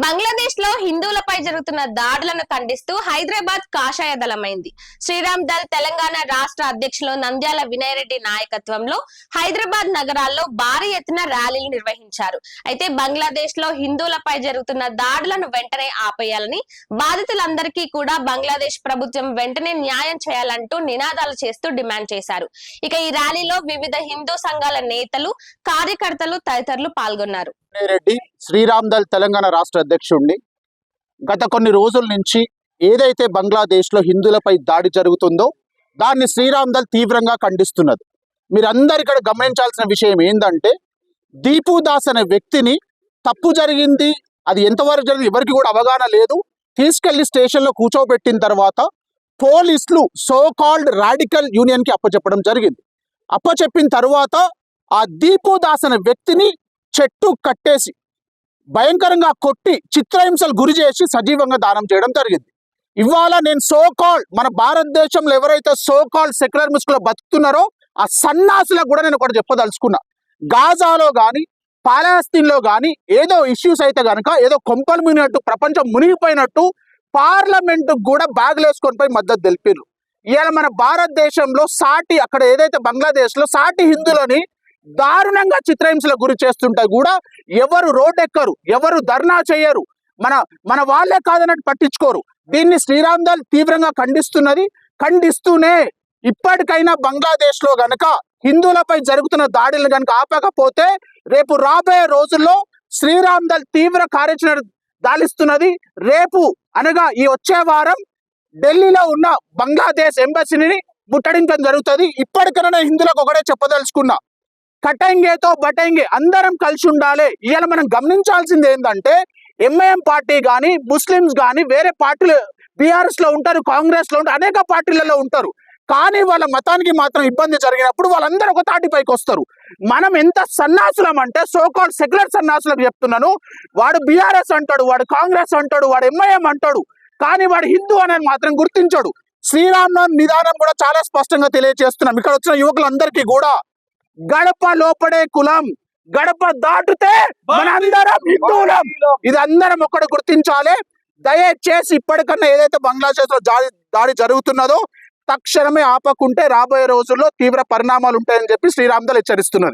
బంగ్లాదేశ్ లో హిందువులపై జరుగుతున్న దాడులను ఖండిస్తూ హైదరాబాద్ కాషాయ దళమైంది. శ్రీరామ్ దళ్ తెలంగాణ రాష్ట్ర అధ్యక్షులు నంద్యాల వినయ్ రెడ్డి నాయకత్వంలో హైదరాబాద్ నగరాల్లో భారీ ఎత్తున ర్యాలీలు నిర్వహించారు. అయితే బంగ్లాదేశ్ లో హిందువులపై జరుగుతున్న దాడులను వెంటనే ఆపేయాలని, బాధితులందరికీ కూడా బంగ్లాదేశ్ ప్రభుత్వం వెంటనే న్యాయం చేయాలంటూ నినాదాలు చేస్తూ డిమాండ్ చేశారు. ఇక ఈ ర్యాలీలో వివిధ హిందూ సంఘాల నేతలు, కార్యకర్తలు తదితరులు పాల్గొన్నారు. రెడ్డి శ్రీరామ్ దళ్ తెలంగాణ రాష్ట్ర అధ్యక్షుడిని. గత కొన్ని రోజుల నుంచి ఏదైతే బంగ్లాదేశ్లో హిందువులపై దాడి జరుగుతుందో దాన్ని శ్రీరామ్ దళ్ తీవ్రంగా ఖండిస్తున్నది. మీరందరూ ఇక్కడ గమనించాల్సిన విషయం ఏంటంటే, దీపు దాస్ అనే వ్యక్తిని తప్పు జరిగింది, అది ఎంతవరకు జరిగింది ఎవరికి కూడా అవగాహన లేదు, తీసుకెళ్లి స్టేషన్లో కూర్చోబెట్టిన తర్వాత పోలీసులు సో కాల్డ్ రాడికల్ యూనియన్కి అప్పచెప్పడం జరిగింది. అప్పచెప్పిన తర్వాత ఆ దీపు దాస్ అనే వ్యక్తిని చెట్టు కట్టేసి భయంకరంగా కొట్టి చిత్రహింసలు గురి చేసి సజీవంగా దానం చేయడం జరిగింది. ఇవాళ నేను సోకాల్డ్ మన భారతదేశంలో ఎవరైతే సోకాల్డ్ సెక్యులర్ ముస్కులో బతుకుతున్నారో ఆ సన్నాసులకు కూడా నేను ఒకటి చెప్పదలుచుకున్నా. గాజాలో కానీ పాలస్తీన్లో కానీ ఏదో ఇష్యూస్ అయితే కనుక ఏదో కొంపలు మునిగినట్టు, ప్రపంచం మునిగిపోయినట్టు పార్లమెంటు కూడా బ్యాగులు వేసుకొని పోయి మద్దతు తెలిపారు. ఇవాళ మన భారతదేశంలో సాటి అక్కడ ఏదైతే బంగ్లాదేశ్లో సాటి హిందువులని దారుణంగా చిత్రహింసలకు గురి చేస్తుంటే కూడా ఎవరు రోడ్డెక్కరు, ఎవరు ధర్నా చేయరు, మన వాళ్ళే కాదన్నట్టు పట్టించుకోరు. దీన్ని శ్రీరామ్ దళ్ తీవ్రంగా ఖండిస్తున్నది. ఖండిస్తూనే ఇప్పటికైనా బంగ్లాదేశ్లో గనక హిందువులపై జరుగుతున్న దాడులను గనక ఆపకపోతే రేపు రాబోయే రోజుల్లో శ్రీరామ్ దళ్ తీవ్ర కార్యాచరణ దాలిస్తున్నది. రేపు అనగా ఈ వచ్చే వారం ఢిల్లీలో ఉన్న బంగ్లాదేశ్ ఎంబసీని ముట్టడించడం జరుగుతుంది. ఇప్పటికైనా హిందువులకు ఒకటే చెప్పదలుచుకున్నా, కటంగేతో బటంగే అందరం కలిసి ఉండాలి. ఇవాళ మనం గమనించాల్సింది ఏంటంటే, ఎంఐఎం పార్టీ కానీ ముస్లిమ్స్ కానీ వేరే పార్టీలు బీఆర్ఎస్ లో ఉంటారు, కాంగ్రెస్ లో ఉంటారు, అనేక పార్టీలలో ఉంటారు. కానీ వాళ్ళ మతానికి మాత్రం ఇబ్బంది జరిగినప్పుడు వాళ్ళందరూ ఒక తాటిపైకి వస్తారు. మనం ఎంత సన్నాసులం అంటే, సోకాల్డ్ సెక్యులర్ సన్నాసులకు చెప్తున్నాను, వాడు బీఆర్ఎస్ అంటాడు, వాడు కాంగ్రెస్ అంటాడు, వాడు ఎంఐఎం అంటాడు, కానీ వాడు హిందూ అనేది మాత్రం గుర్తించాడు. శ్రీరామ్ నిదానం కూడా చాలా స్పష్టంగా తెలియజేస్తున్నాం. ఇక్కడ వచ్చిన యువకులందరికీ కూడా గడప లోపడే కులం, గడప దాటితే మనందరం హిందువులం, ఇది అందరం ఒక్కడు గుర్తించాలి. దయచేసి ఇప్పటికన్నా ఏదైతే బంగ్లాదేశ్ లో దాడి జరుగుతున్నదో తక్షణమే ఆపకుంటే రాబోయే రోజుల్లో తీవ్ర పరిణామాలు ఉంటాయని చెప్పి శ్రీరామ్ దళ్ హెచ్చరిస్తున్నది.